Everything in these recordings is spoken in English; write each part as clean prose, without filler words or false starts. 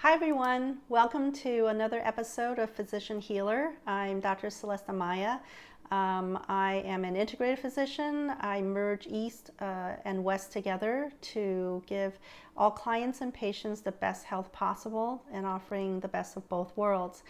Hi everyone, welcome to another episode of Physician Healer. I'm Dr. Celeste Amaya. I am an integrative physician. I merge East and West together to give all clients and patients the best health possible and offering the best of both worlds.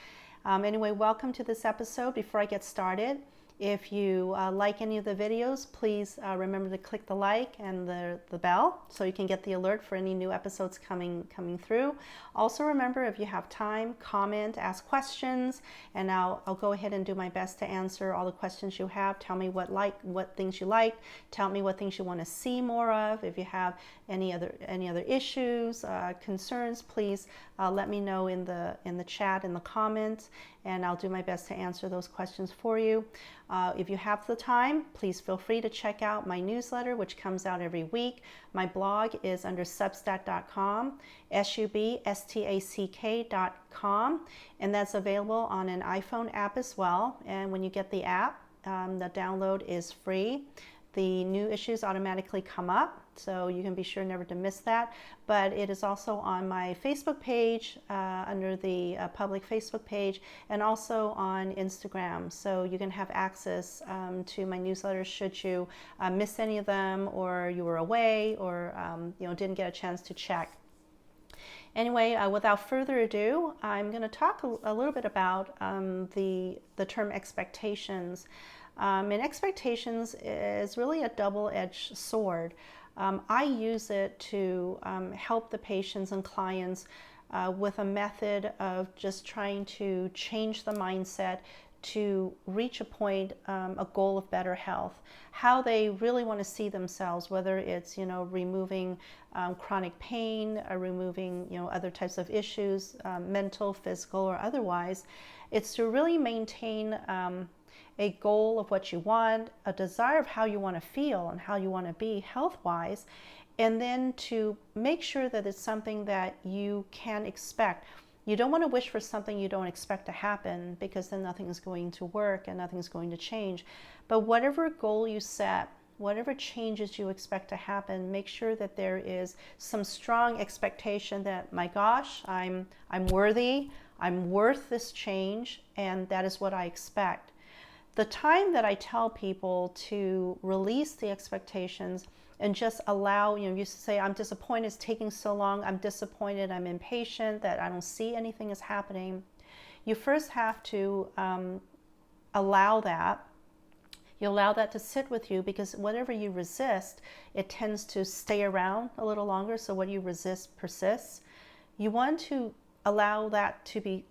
Anyway, welcome to this episode. Before I get started, if you like any of the videos, please remember to click the like and the bell so you can get the alert for any new episodes coming through. Also remember, if you have time, comment, ask questions, and I'll go ahead and do my best to answer all the questions you have. Tell me what things you like. Tell me what things you want to see more of. If you have any other issues, concerns, please let me know in the chat, in the comments, and I'll do my best to answer those questions for you. If you have the time, please feel free to check out my newsletter, which comes out every week. My blog is under substack.com, substack.com, and that's available on an iPhone app as well. And when you get the app, the download is free. The new issues automatically come up, so you can be sure never to miss that. But it is also on my Facebook page, under the public Facebook page, and also on Instagram. So you can have access to my newsletters should you miss any of them, or you were away, or didn't get a chance to check. Anyway, without further ado, I'm going to talk a little bit about the term expectations. And expectations is really a double-edged sword. I use it to help the patients and clients with a method of just trying to change the mindset to reach a point, a goal of better health, how they really want to see themselves, whether it's removing chronic pain, or removing other types of issues, mental, physical, or otherwise. It's to really maintain a goal of what you want, a desire of how you want to feel and how you want to be health-wise, and then to make sure that it's something that you can expect. You don't want to wish for something you don't expect to happen, because then nothing's going to work and nothing's going to change. But whatever goal you set, whatever changes you expect to happen, make sure that there is some strong expectation that, my gosh, I'm worthy, I'm worth this change, and that is what I expect. The time that I tell people to release the expectations and just allow, you used to say, I'm disappointed it's taking so long, I'm disappointed, I'm impatient, that I don't see anything is happening. You first have to allow that. You allow that to sit with you, because whatever you resist, it tends to stay around a little longer. So what you resist persists. You want to allow that to be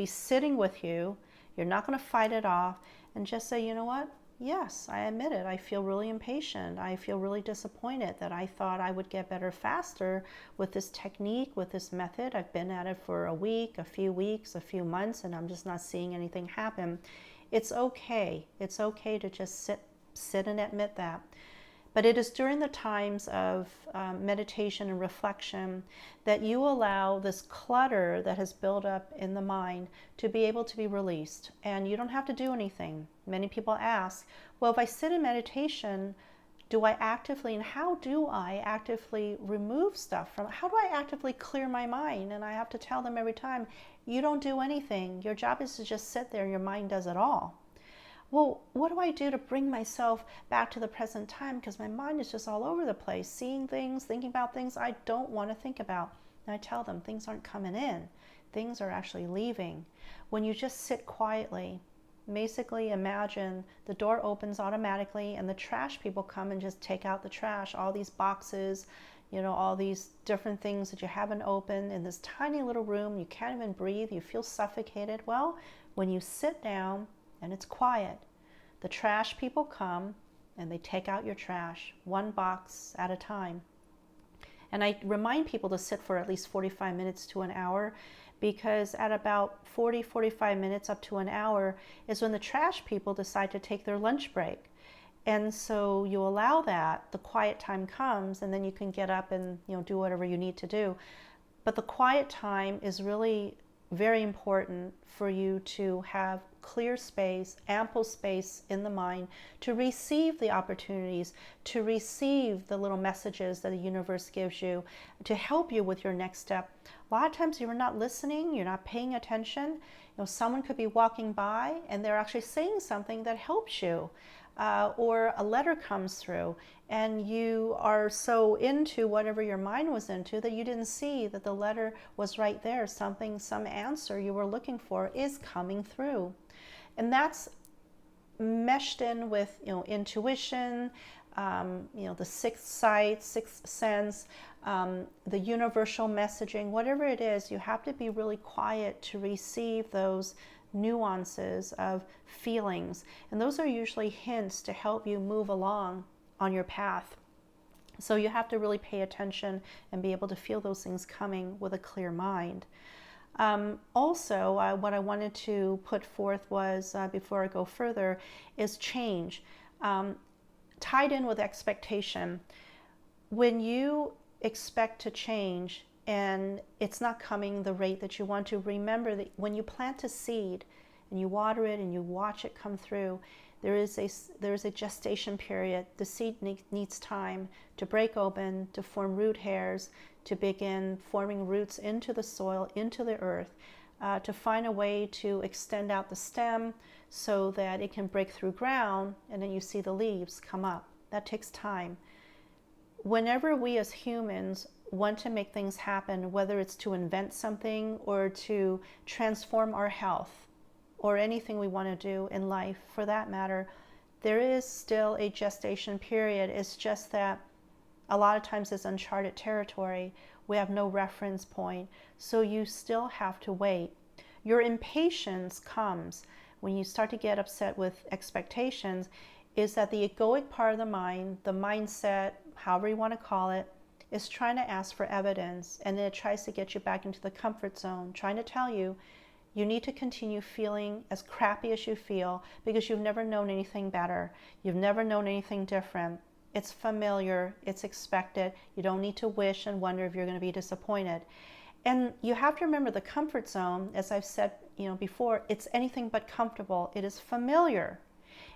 sitting with you. You're not going to fight it off, and just say, you know what? Yes, I admit it. I feel really impatient. I feel really disappointed that I thought I would get better faster with this technique, with this method. I've been at it for a week, a few weeks, a few months, and I'm just not seeing anything happen. It's okay. It's okay to just sit and admit that. But it is during the times of meditation and reflection that you allow this clutter that has built up in the mind to be able to be released. And you don't have to do anything. Many people ask, well, if I sit in meditation, do I actively, and how do I actively remove stuff from, how do I actively clear my mind? And I have to tell them every time, you don't do anything. Your job is to just sit there, and your mind does it all. Well, what do I do to bring myself back to the present time? Because my mind is just all over the place, seeing things, thinking about things I don't want to think about. And I tell them, things aren't coming in. Things are actually leaving. When you just sit quietly, basically imagine the door opens automatically and the trash people come and just take out the trash, all these boxes, all these different things that you haven't opened in this tiny little room. You can't even breathe. You feel suffocated. Well, when you sit down, and it's quiet, the trash people come and they take out your trash, one box at a time. And I remind people to sit for at least 45 minutes to an hour, because at about 45 minutes up to an hour is when the trash people decide to take their lunch break. And so you allow that, the quiet time comes, and then you can get up and do whatever you need to do. But the quiet time is really very important for you to have clear space, ample space in the mind to receive the opportunities, to receive the little messages that the universe gives you to help you with your next step. A lot of times you're not listening, you're not paying attention. You know, someone could be walking by and they're actually saying something that helps you. Or a letter comes through and you are so into whatever your mind was into that you didn't see that the letter was right there. Some answer you were looking for is coming through. And that's meshed in with, intuition, the sixth sight, sixth sense, the universal messaging, whatever it is. You have to be really quiet to receive those nuances of feelings, and those are usually hints to help you move along on your path. So you have to really pay attention and be able to feel those things coming with a clear mind. Also, what I wanted to put forth was, before I go further, is change, tied in with expectation. When you expect to change and it's not coming the rate that you want to, remember that when you plant a seed and you water it and you watch it come through, there is a gestation period. The seed needs time to break open, to form root hairs, to begin forming roots into the soil, into the earth, to find a way to extend out the stem so that it can break through ground, and then you see the leaves come up. That takes time. Whenever we as humans want to make things happen, whether it's to invent something or to transform our health or anything we want to do in life for that matter, there is still a gestation period. It's just that a lot of times it's uncharted territory. We have no reference point, so you still have to wait. Your impatience comes when you start to get upset with expectations, is that the egoic part of the mind, the mindset, however you want to call it, is trying to ask for evidence, and then it tries to get you back into the comfort zone, trying to tell you you need to continue feeling as crappy as you feel because you've never known anything better. You've never known anything different. It's familiar, it's expected. You don't need to wish and wonder if you're going to be disappointed. And you have to remember the comfort zone, as I've said before, it's anything but comfortable. It is familiar.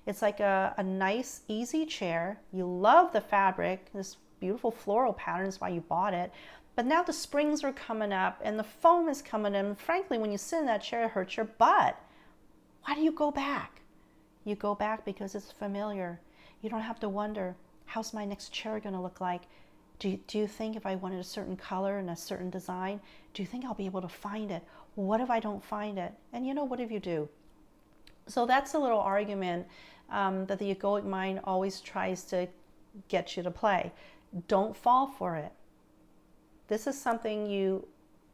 It's like a nice, easy chair. You love the fabric, this beautiful floral pattern is why you bought it. But now the springs are coming up and the foam is coming in. Frankly, when you sit in that chair, it hurts your butt. Why do you go back? You go back because it's familiar. You don't have to wonder, how's my next chair going to look like? Do you think if I wanted a certain color and a certain design, do you think I'll be able to find it? What if I don't find it? And what if you do? So that's a little argument that the egoic mind always tries to get you to play. Don't fall for it. This is something you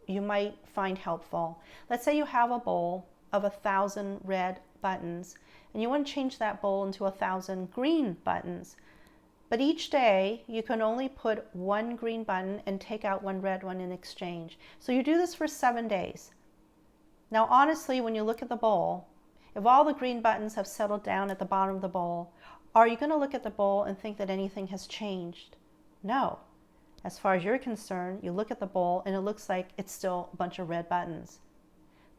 might find helpful. Let's say you have a bowl of 1,000 red buttons and you want to change that bowl into 1,000 green buttons. But each day you can only put one green button and take out one red one in exchange. So you do this for 7 days. Now honestly, when you look at the bowl, if all the green buttons have settled down at the bottom of the bowl, are you going to look at the bowl and think that anything has changed? No. As far as you're concerned, you look at the bowl and it looks like it's still a bunch of red buttons.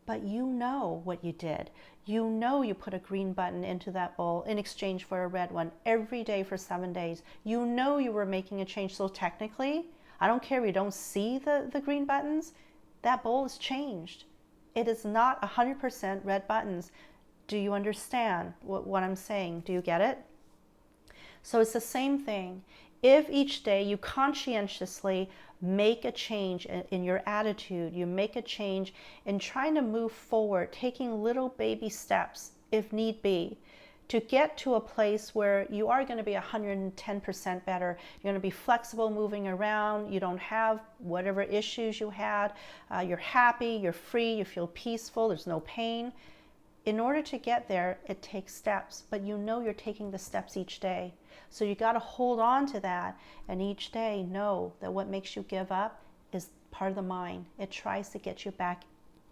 But you know what you did. You know you put a green button into that bowl in exchange for a red one every day for 7 days. You know you were making a change. So technically, I don't care if you don't see the green buttons, that bowl is changed. It is not 100% red buttons. Do you understand what I'm saying? Do you get it? So it's the same thing. If each day you conscientiously make a change in your attitude, you make a change in trying to move forward, taking little baby steps, if need be, to get to a place where you are going to be 110% better. You're going to be flexible moving around. You don't have whatever issues you had. You're happy, you're free, you feel peaceful, there's no pain. In order to get there, it takes steps, but you're taking the steps each day. So you got to hold on to that, and each day know that what makes you give up is part of the mind. It tries to get you back,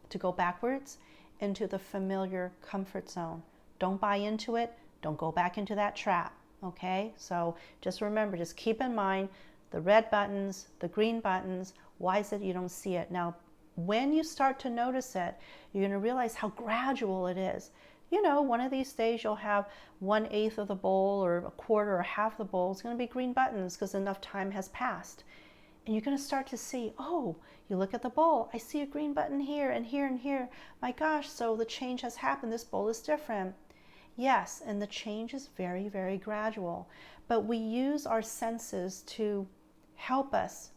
to go backwards into the familiar comfort zone. Don't buy into it. Don't go back into that trap, okay? So just remember, just keep in mind the red buttons, the green buttons. Why is it you don't see it? Now, when you start to notice it, you're going to realize how gradual it is. You know, one of these days you'll have 1/8 of the bowl or a quarter or half the bowl is going to be green buttons because enough time has passed. And you're going to start to see, oh, you look at the bowl, I see a green button here and here and here. My gosh, so the change has happened. This bowl is different. Yes, and the change is very, very gradual. But we use our senses to help us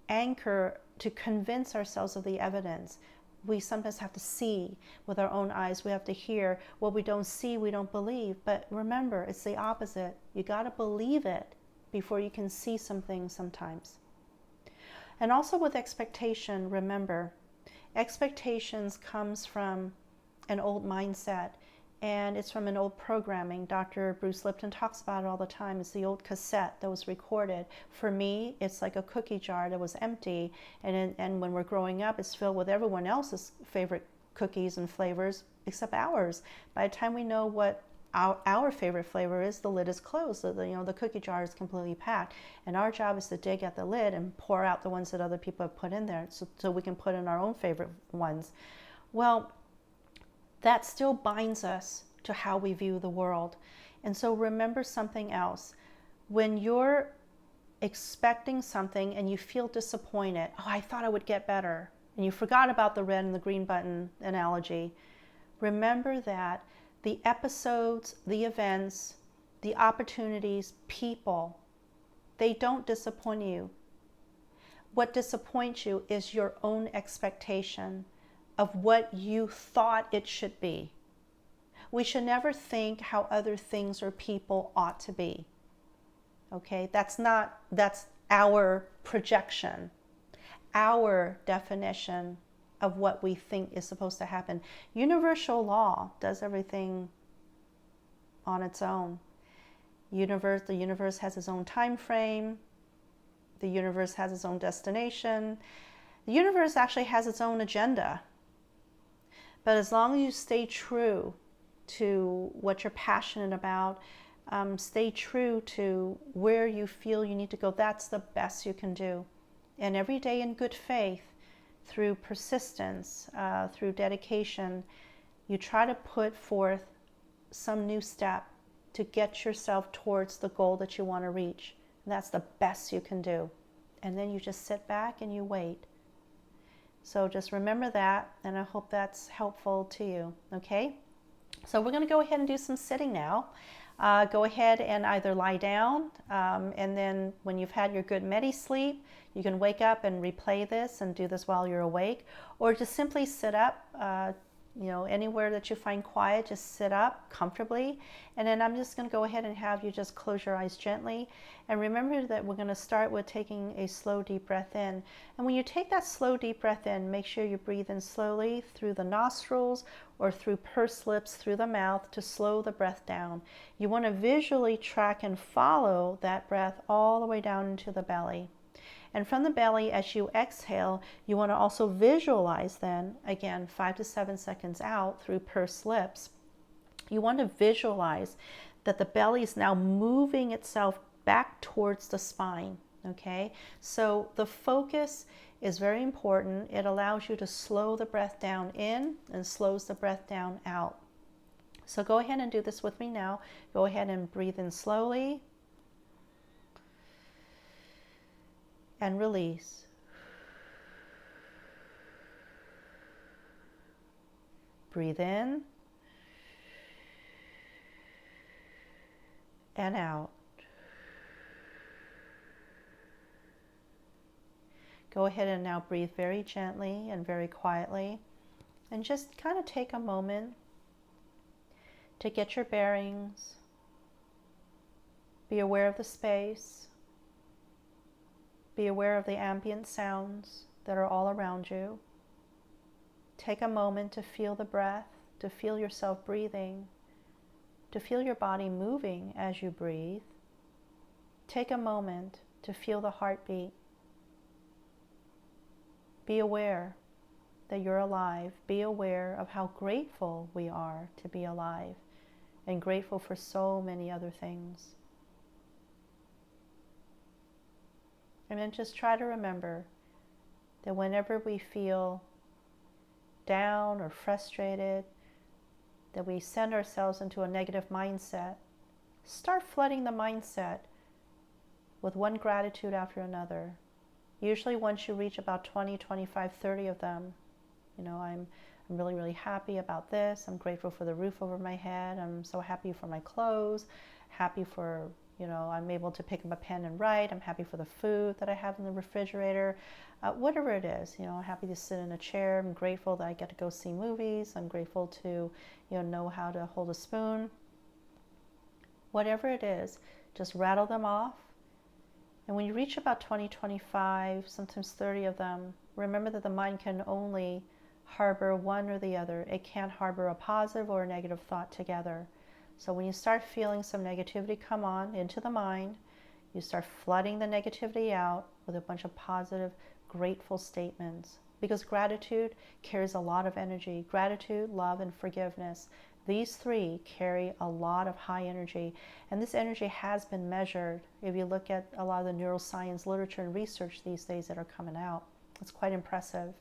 anchor, to convince ourselves of the evidence. We sometimes have to see with our own eyes. We have to hear. What we don't see, we don't believe. But remember, it's the opposite. You got to believe it before you can see some things sometimes. And also with expectation, remember, expectations comes from an old mindset, and it's from an old programming. Dr. Bruce Lipton talks about it all the time. It's the old cassette that was recorded. For me, it's like a cookie jar that was empty, and when we're growing up, it's filled with everyone else's favorite cookies and flavors except ours. By the time we know what our favorite flavor is, the lid is closed. So the cookie jar is completely packed, and our job is to dig at the lid and pour out the ones that other people have put in there, so we can put in our own favorite ones. Well, that still binds us to how we view the world. And so remember something else. When you're expecting something and you feel disappointed, oh, I thought I would get better, and you forgot about the red and the green button analogy, remember that the episodes, the events, the opportunities, people, they don't disappoint you. What disappoints you is your own expectation of what you thought it should be. We should never think how other things or people ought to be. Okay, that's our projection, our definition of what we think is supposed to happen. Universal law does everything on its own. The universe has its own time frame. The universe has its own destination. The universe actually has its own agenda. But as long as you stay true to what you're passionate about, stay true to where you feel you need to go, that's the best you can do. And every day in good faith, through persistence, through dedication, you try to put forth some new step to get yourself towards the goal that you want to reach. And that's the best you can do. And then you just sit back and you wait. So just remember that, and I hope that's helpful to you, okay? So we're going to go ahead and do some sitting now. Go ahead and either lie down, and then when you've had your good sleep, you can wake up and replay this and do this while you're awake, or just simply sit up, anywhere that you find quiet, just sit up comfortably. And then I'm just going to go ahead and have you just close your eyes gently. And remember that we're going to start with taking a slow, deep breath in. And when you take that slow, deep breath in, make sure you breathe in slowly through the nostrils or through pursed lips through the mouth to slow the breath down. You want to visually track and follow that breath all the way down into the belly. And from the belly, as you exhale, you want to also visualize then, again, 5 to 7 seconds out through pursed lips, you want to visualize that the belly is now moving itself back towards the spine, okay? So the focus is very important. It allows you to slow the breath down in and slows the breath down out. So go ahead and do this with me now. Go ahead and breathe in slowly. And release. Breathe in and out. Go ahead and now breathe very gently and very quietly, and just kind of take a moment to get your bearings. Be aware of the space. Be aware of the ambient sounds that are all around you. Take a moment to feel the breath, to feel yourself breathing, to feel your body moving as you breathe. Take a moment to feel the heartbeat. Be aware that you're alive. Be aware of how grateful we are to be alive, and grateful for so many other things. And then just try to remember that whenever we feel down or frustrated, that we send ourselves into a negative mindset, start flooding the mindset with one gratitude after another. Usually once you reach about 20, 25, 30 of them, I'm really, really happy about this. I'm grateful for the roof over my head. I'm so happy for my clothes, happy for, I'm able to pick up a pen and write. I'm happy for the food that I have in the refrigerator. Whatever it is, I'm happy to sit in a chair. I'm grateful that I get to go see movies. I'm grateful to, know how to hold a spoon. Whatever it is, just rattle them off. And when you reach about 20, 25, sometimes 30 of them, remember that the mind can only harbor one or the other. It can't harbor a positive or a negative thought together. So when you start feeling some negativity come on into the mind, you start flooding the negativity out with a bunch of positive, grateful statements. Because gratitude carries a lot of energy. Gratitude, love, and forgiveness. These three carry a lot of high energy. And this energy has been measured. If you look at a lot of the neuroscience literature and research these days that are coming out, it's quite impressive.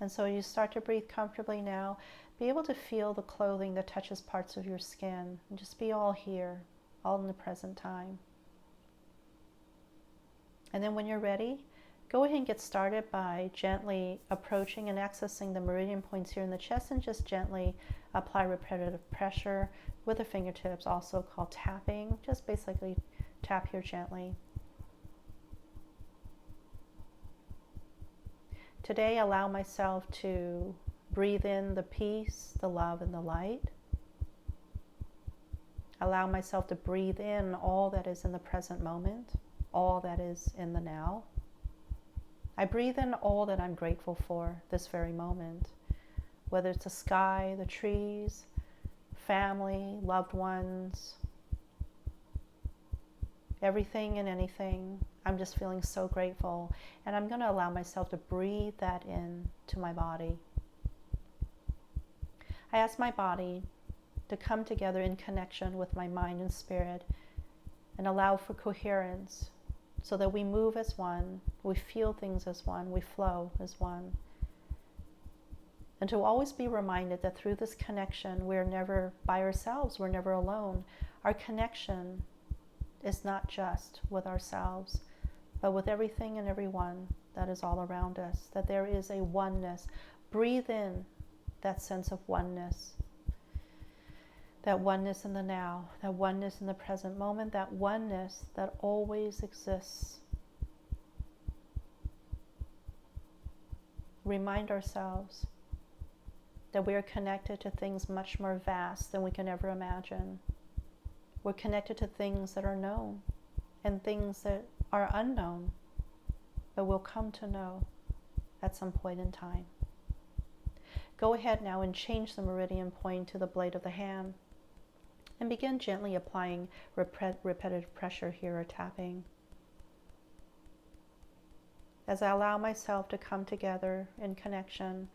And so you start to breathe comfortably now. Be able to feel the clothing that touches parts of your skin. And just be all here, all in the present time. And then when you're ready, go ahead and get started by gently approaching and accessing the meridian points here in the chest, and just gently apply repetitive pressure with the fingertips, also called tapping. Just basically tap here gently. Today, allow myself to breathe in the peace, the love, and the light. Allow myself to breathe in all that is in the present moment, all that is in the now. I breathe in all that I'm grateful for this very moment, whether it's the sky, the trees, family, loved ones, everything and anything. I'm just feeling so grateful, and I'm going to allow myself to breathe that in to my body. I ask my body to come together in connection with my mind and spirit and allow for coherence so that we move as one, we feel things as one, we flow as one. And to always be reminded that through this connection, we're never by ourselves, we're never alone. Our connection is not just with ourselves, but with everything and everyone that is all around us, that there is a oneness. Breathe in that sense of oneness. That oneness in the now, that oneness in the present moment, that oneness that always exists. Remind ourselves that we are connected to things much more vast than we can ever imagine. We're connected to things that are known and things that are unknown, but we'll come to know at some point in time. Go ahead now and change the meridian point to the blade of the hand and begin gently applying repetitive pressure here or tapping. As I allow myself to come together in connection,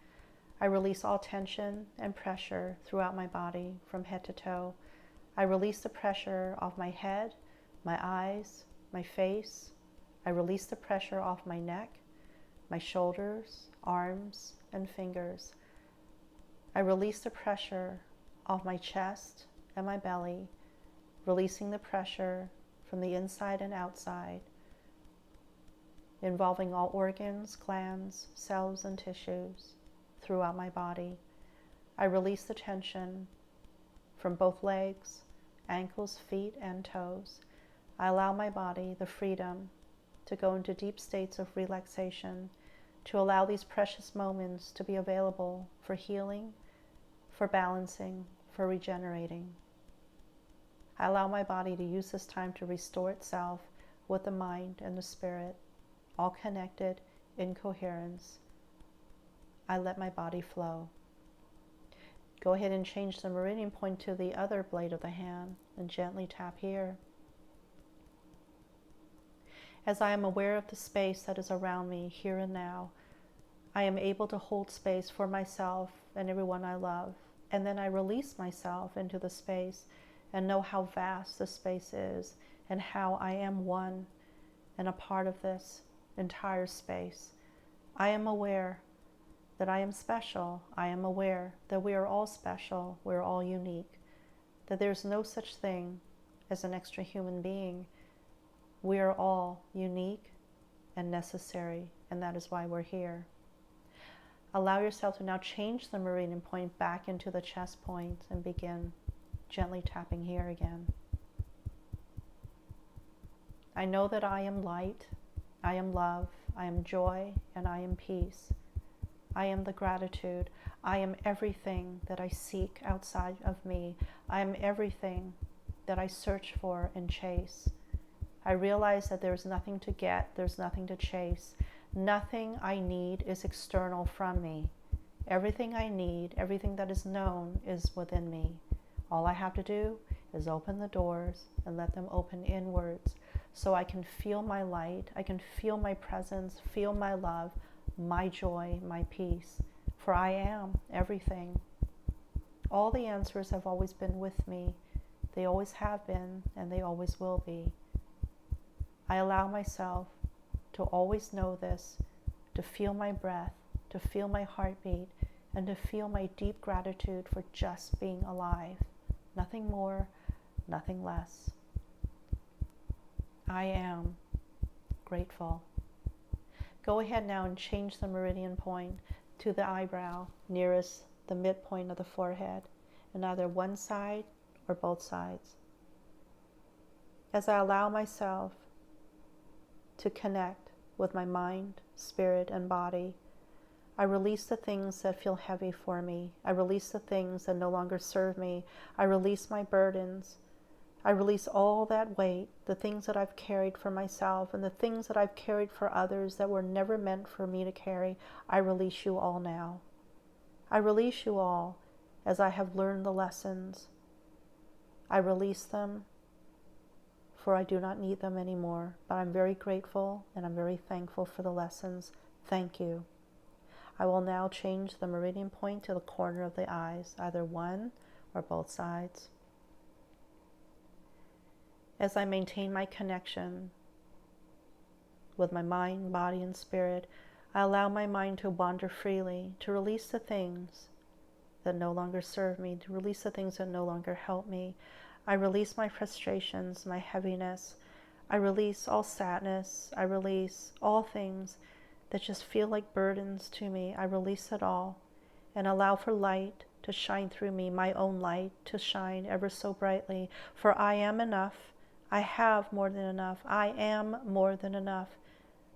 I release all tension and pressure throughout my body from head to toe. I release the pressure off my head, my eyes, my face. I release the pressure off my neck, my shoulders, arms, and fingers. I release the pressure off my chest and my belly, releasing the pressure from the inside and outside, involving all organs, glands, cells, and tissues throughout my body. I release the tension from both legs, ankles, feet, and toes. I allow my body the freedom to go into deep states of relaxation, to allow these precious moments to be available for healing, for balancing, for regenerating. I allow my body to use this time to restore itself with the mind and the spirit, all connected in coherence. I let my body flow. Go ahead and change the meridian point to the other blade of the hand and gently tap here. As I am aware of the space that is around me here and now, I am able to hold space for myself and everyone I love. And then I release myself into the space and know how vast the space is and how I am one and a part of this entire space. I am aware that I am special. I am aware that we are all special. We're all unique. That there's no such thing as an extra human being. We are all unique and necessary, and that is why we're here. Allow yourself to now change the meridian point back into the chest point and begin gently tapping here again. I know that I am light, I am love, I am joy, and I am peace. I am the gratitude. I am everything that I seek outside of me. I am everything that I search for and chase. I realize that there's nothing to get, there's nothing to chase. Nothing I need is external from me. Everything I need, everything that is known is within me. All I have to do is open the doors and let them open inwards so I can feel my light, I can feel my presence, feel my love, my joy, my peace. For I am everything. All the answers have always been with me. They always have been, and they always will be. I allow myself to always know this, to feel my breath, to feel my heartbeat, and to feel my deep gratitude for just being alive. Nothing more, nothing less. I am grateful. Go ahead now and change the meridian point to the eyebrow nearest the midpoint of the forehead, and either one side or both sides. As I allow myself to connect with my mind, spirit, and body, I release the things that feel heavy for me. I release the things that no longer serve me. I release my burdens. I release all that weight, the things that I've carried for myself and the things that I've carried for others that were never meant for me to carry. I release you all now. I release you all as I have learned the lessons. I release them, for I do not need them anymore, but I'm very grateful and I'm very thankful for the lessons. Thank you. I will now change the meridian point to the corner of the eyes, either one or both sides. As I maintain my connection with my mind, body, and spirit, I allow my mind to wander freely, to release the things that no longer serve me, to release the things that no longer help me. I release my frustrations, my heaviness. I release all sadness. I release all things that just feel like burdens to me. I release it all and allow for light to shine through me, my own light to shine ever so brightly. For I am enough. I have more than enough. I am more than enough.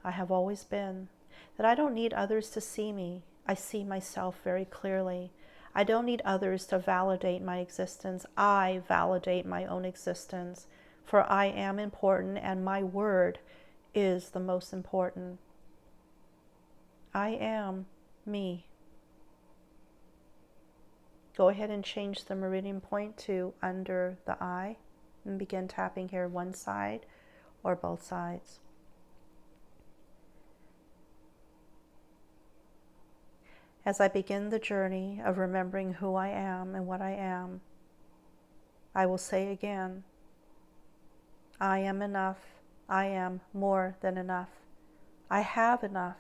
I have always been. That I don't need others to see me. I see myself very clearly. I don't need others to validate my existence. I validate my own existence. For I am important and my word is the most important. I am me. Go ahead and change the meridian point to under the eye and begin tapping here one side or both sides. As I begin the journey of remembering who I am and what I am, I will say again, I am enough. I am more than enough. I have enough,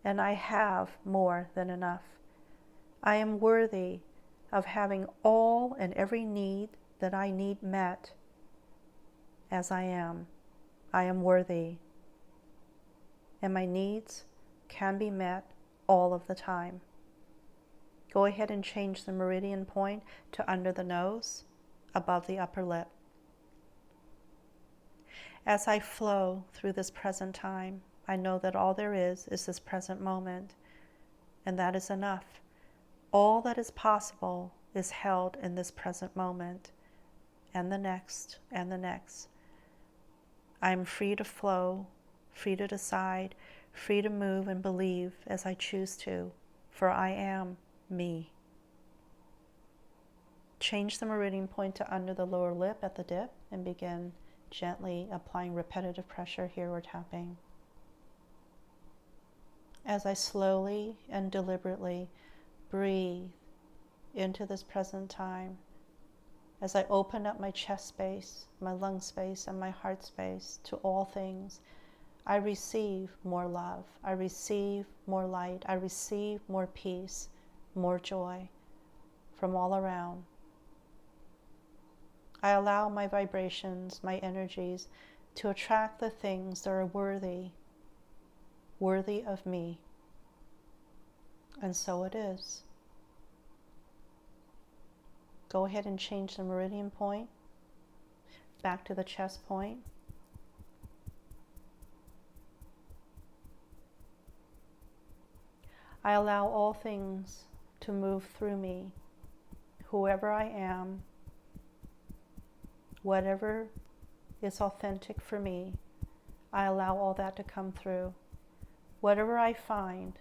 and I have more than enough. I am worthy of having all and every need that I need met as I am. I am worthy, and my needs can be met all of the time. Go ahead and change the meridian point to under the nose, above the upper lip. As I flow through this present time, I know that all there is this present moment, and that is enough. All that is possible is held in this present moment, and the next, and the next. I am free to flow, free to decide, free to move and believe as I choose to, for I am me. Change the meridian point to under the lower lip at the dip and begin gently applying repetitive pressure here or tapping. As I slowly and deliberately breathe into this present time, as I open up my chest space, my lung space, and my heart space to all things, I receive more love. I receive more light. I receive more peace, more joy from all around. I allow my vibrations, my energies, to attract the things that are worthy of me. And so it is. Go ahead and change the meridian point back to the chest point. I allow all things to move through me, whoever I am, whatever is authentic for me. I allow all that to come through. Whatever I find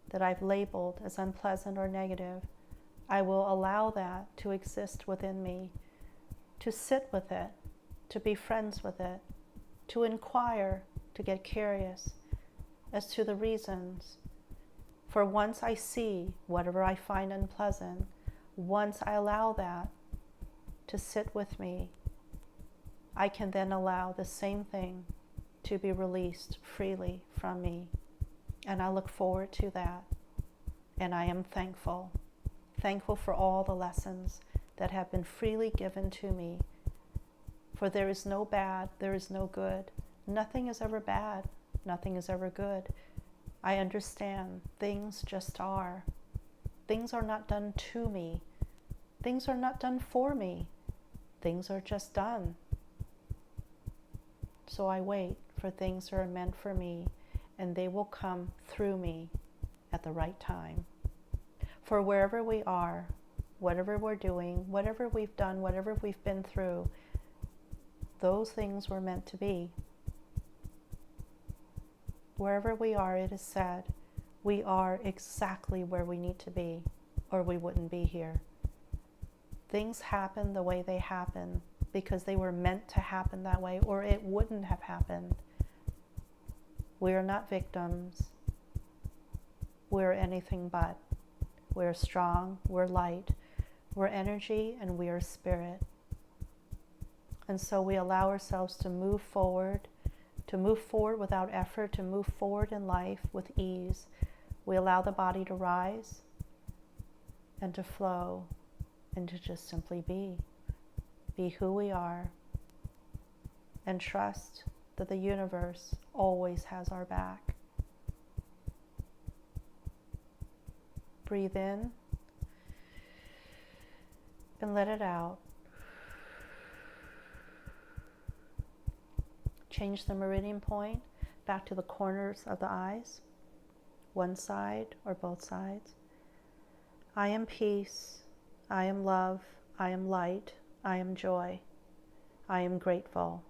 that I've labeled as unpleasant or negative, I will allow that to exist within me, to sit with it, to be friends with it, to inquire, to get curious as to the reasons. For once I see whatever I find unpleasant, once I allow that to sit with me, I can then allow the same thing to be released freely from me. And I look forward to that. And I am thankful. Thankful for all the lessons that have been freely given to me. For there is no bad, there is no good. Nothing is ever bad, nothing is ever good. I understand things just are. Things are not done to me. Things are not done for me. Things are just done. So I wait for things that are meant for me, and they will come through me at the right time. For wherever we are, whatever we're doing, whatever we've done, whatever we've been through, those things were meant to be. Wherever we are, it is said, we are exactly where we need to be, or we wouldn't be here. Things happen the way they happen because they were meant to happen that way, or it wouldn't have happened. We are not victims. We're anything but. We're strong, we're light, we're energy, and we are spirit. And so we allow ourselves to move forward without effort, to move forward in life with ease. We allow the body to rise and to flow and to just simply be who we are, and trust that the universe always has our back. Breathe in and let it out. Change the meridian point back to the corners of the eyes, one side or both sides. I am peace, I am love, I am light, I am joy, I am grateful.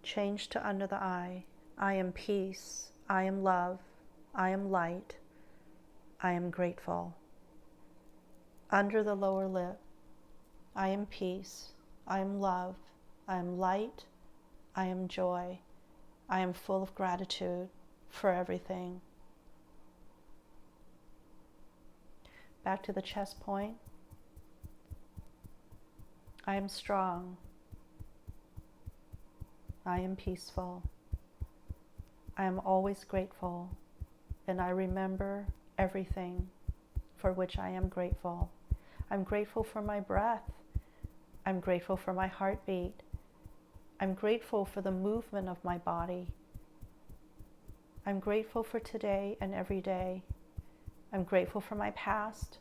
Change to under the eye. I am peace, I am love, I am light, I am grateful. Under the lower lip, I am peace, I am love, I am light, I am joy, I am full of gratitude for everything. Back to the chest point. I am strong, I am peaceful, I am always grateful, and I remember everything for which I am grateful. I'm grateful for my breath. I'm grateful for my heartbeat. I'm grateful for the movement of my body. I'm grateful for today and every day. I'm grateful for my past.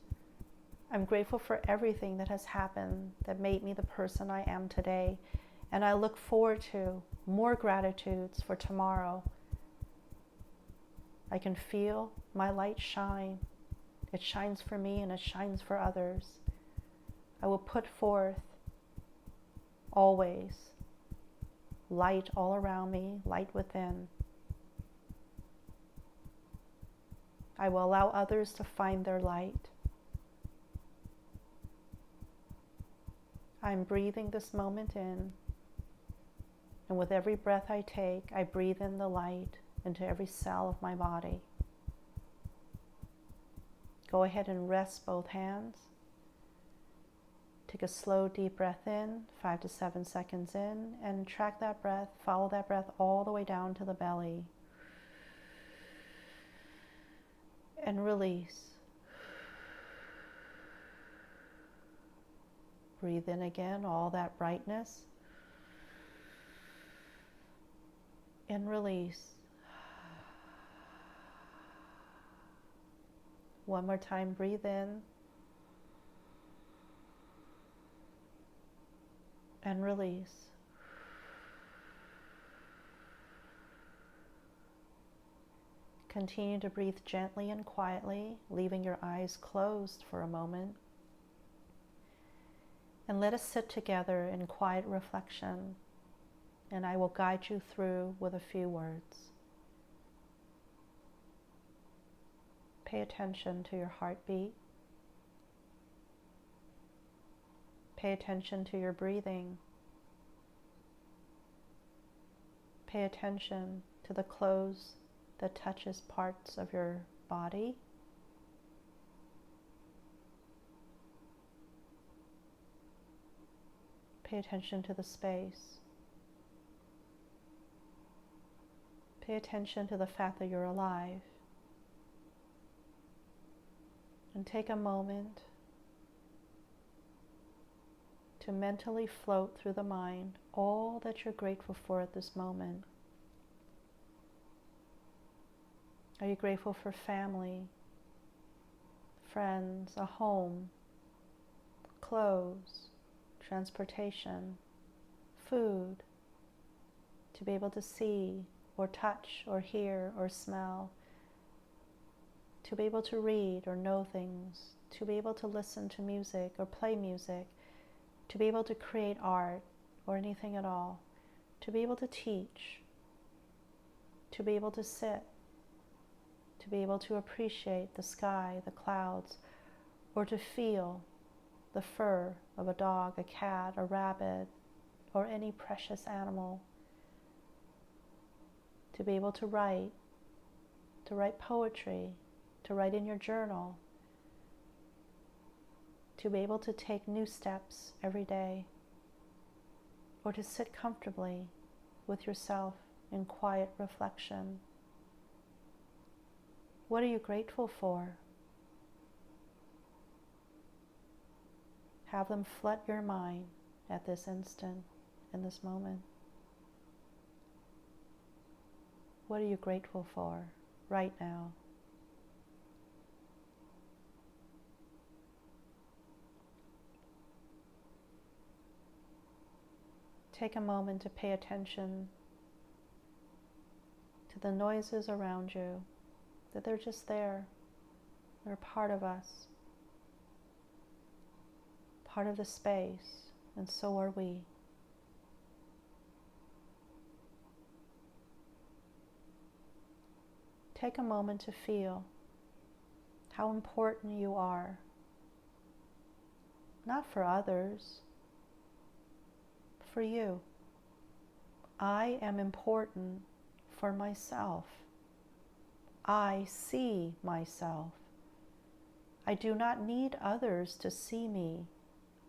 I'm grateful for everything that has happened that made me the person I am today. And I look forward to more gratitudes for tomorrow. I can feel my light shine. It shines for me and it shines for others. I will put forth always light all around me, light within. I will allow others to find their light. I'm breathing this moment in, and with every breath I take, I breathe in the light into every cell of my body. . Go ahead and rest both hands. Take a slow, deep breath in, 5 to 7 seconds in, and track that breath, follow that breath all the way down to the belly. And release. Breathe in again, all that brightness. And release. One more time, breathe in. And release. Continue to breathe gently and quietly, leaving your eyes closed for a moment. And let us sit together in quiet reflection, and I will guide you through with a few words. Pay attention to your heartbeat. Pay attention to your breathing. Pay attention to the clothes that touches parts of your body. Pay attention to the space. Pay attention to the fact that you're alive. And take a moment to mentally float through the mind all that you're grateful for at this moment. Are you grateful for family, friends, a home, clothes, transportation, food, to be able to see or touch or hear or smell, to be able to read or know things, to be able to listen to music or play music, to be able to create art or anything at all, to be able to teach, to be able to sit, to be able to appreciate the sky, the clouds, or to feel the fur of a dog, a cat, a rabbit, or any precious animal, to be able to write poetry, to write in your journal, to be able to take new steps every day, or to sit comfortably with yourself in quiet reflection. What are you grateful for? Have them flood your mind at this instant, in this moment. What are you grateful for right now? Take a moment to pay attention to the noises around you, that they're just there. They're part of us, part of the space, and so are we. Take a moment to feel how important you are, not for others, for you. I am important for myself. I see myself. I do not need others to see me.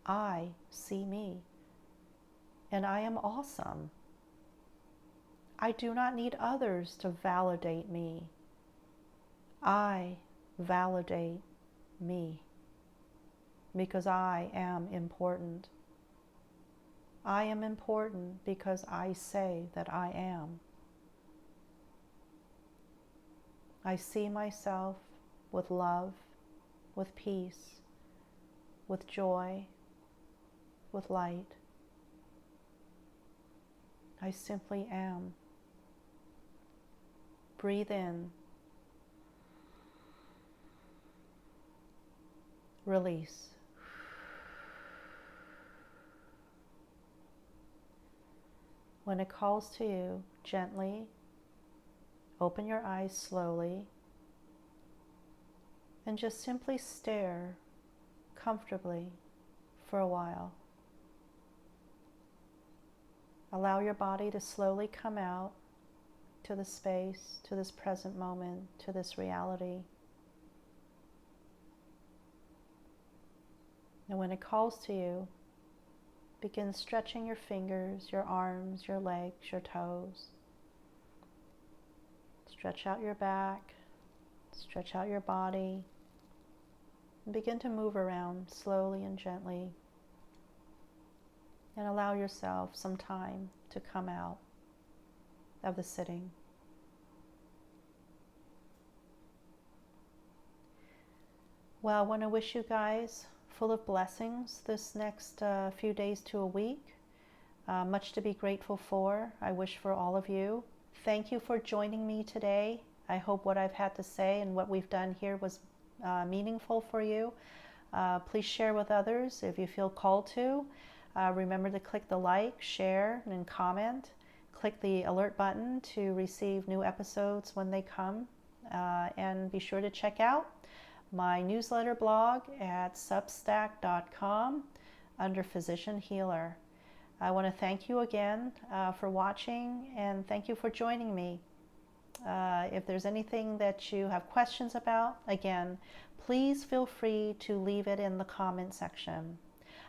I see me. And I am awesome. I do not need others to validate me. I validate me because I am important. I am important because I say that I am. I see myself with love, with peace, with joy, with light. I simply am. Breathe in. Release. When it calls to you, gently open your eyes slowly and just simply stare comfortably for a while. Allow your body to slowly come out to the space, to this present moment, to this reality. And when it calls to you, begin stretching your fingers, your arms, your legs, your toes. Stretch out your back, stretch out your body, and begin to move around slowly and gently. And allow yourself some time to come out of the sitting. Well, I want to wish you guys full of blessings this next few days to a week. Much to be grateful for. I wish for all of you. Thank you for joining me today. I hope what I've had to say and what we've done here was meaningful for you. Please share with others if you feel called to. Remember to click the like, share, and comment. Click the alert button to receive new episodes when they come. And be sure to check out my newsletter blog at substack.com under Physician Healer. I want to thank you again for watching, and thank you for joining me. If there's anything that you have questions about, again, please feel free to leave it in the comment section.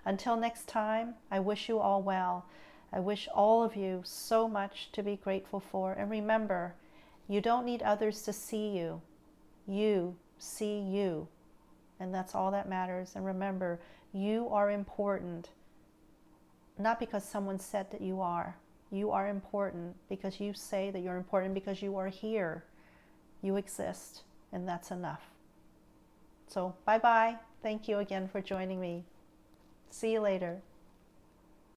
Until next time, I wish you all well. I wish all of you so much to be grateful for. And remember, you don't need others to see you. You see you. And that's all that matters. And remember, you are important. Not because someone said that you are. You are important because you say that you're important, because you are here. You exist, and that's enough. So bye-bye. Thank you again for joining me. See you later.